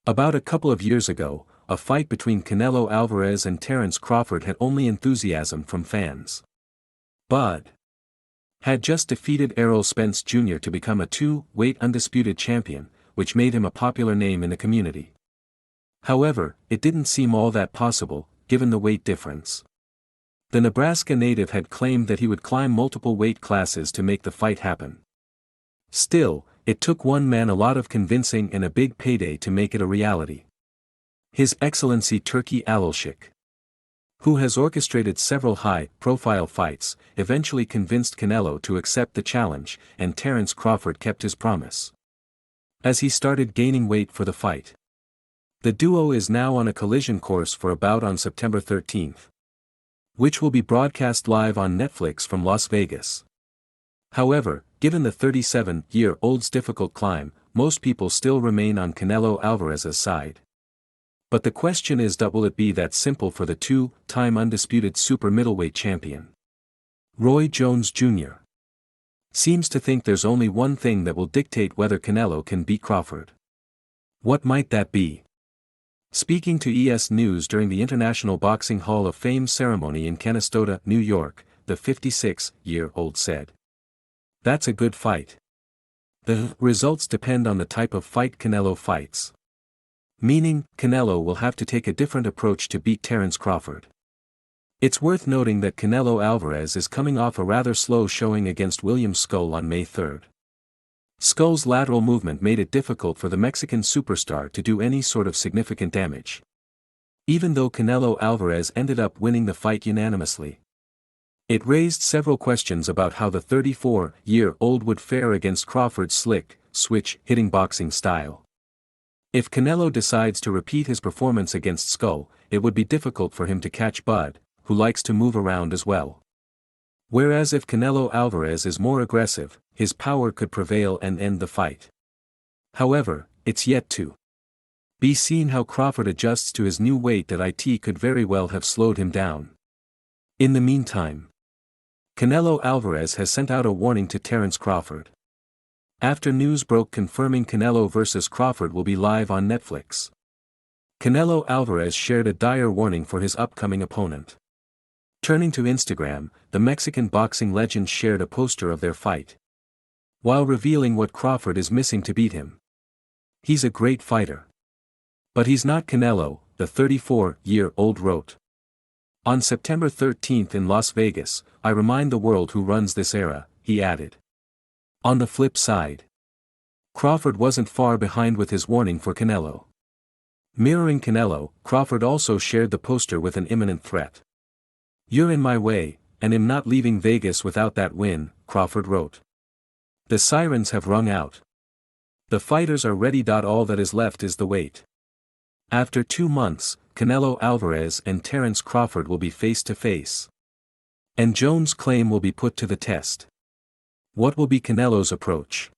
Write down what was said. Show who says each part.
Speaker 1: About a couple of years ago, a fight between Canelo Alvarez and Terence Crawford had only enthusiasm from fans. Bud had just defeated Errol Spence Jr. to become a two-weight undisputed champion, which made him a popular name in the community. However, it didn't seem all that possible, given the weight difference. The Nebraska native had claimed that he would climb multiple weight classes to make the fight happen. Still, it took one man a lot of convincing and a big payday to make it a reality. His Excellency Turki Alalshik, who has orchestrated several high-profile fights, eventually convinced Canelo to accept the challenge, and Terence Crawford kept his promise. As he started gaining weight for the fight, the duo is now on a collision course for a bout on September 13th, which will be broadcast live on Netflix from Las Vegas. However, given the 37-year-old's difficult climb, most people still remain on Canelo Alvarez's side. But the question is, will it be that simple for the two-time undisputed super middleweight champion? Roy Jones Jr. seems to think there's only one thing that will dictate whether Canelo can beat Crawford. What might that be? Speaking to ES News during the International Boxing Hall of Fame ceremony in Canastota, New York, the 56-year-old said, "That's a good fight. The results depend on the type of fight Canelo fights. Meaning, Canelo will have to take a different approach to beat Terence Crawford." It's worth noting that Canelo Alvarez is coming off a rather slow showing against William Skull on May 3. Skull's lateral movement made it difficult for the Mexican superstar to do any sort of significant damage, even though Canelo Alvarez ended up winning the fight unanimously. It raised several questions about how the 34-year-old would fare against Crawford's slick, switch-hitting boxing style. If Canelo decides to repeat his performance against Skull, it would be difficult for him to catch Bud, who likes to move around as well. Whereas if Canelo Alvarez is more aggressive, his power could prevail and end the fight. However, it's yet to be seen how Crawford adjusts to his new weight that it could very well have slowed him down. In the meantime, Canelo Alvarez has sent out a warning to Terence Crawford, after news broke confirming Canelo vs. Crawford will be live on Netflix. Canelo Alvarez shared a dire warning for his upcoming opponent. Turning to Instagram, the Mexican boxing legend shared a poster of their fight, while revealing what Crawford is missing to beat him. "He's a great fighter, but he's not Canelo," the 34-year-old wrote. "On September 13th in Las Vegas, I remind the world who runs this era," he added. On the flip side, Crawford wasn't far behind with his warning for Canelo. Mirroring Canelo, Crawford also shared the poster with an imminent threat. "You're in my way, and I'm not leaving Vegas without that win," Crawford wrote. "The sirens have rung out. The fighters are ready. All that is left is the wait." After 2 months, Canelo Alvarez and Terence Crawford will be face to face, and Jones' claim will be put to the test. What will be Canelo's approach?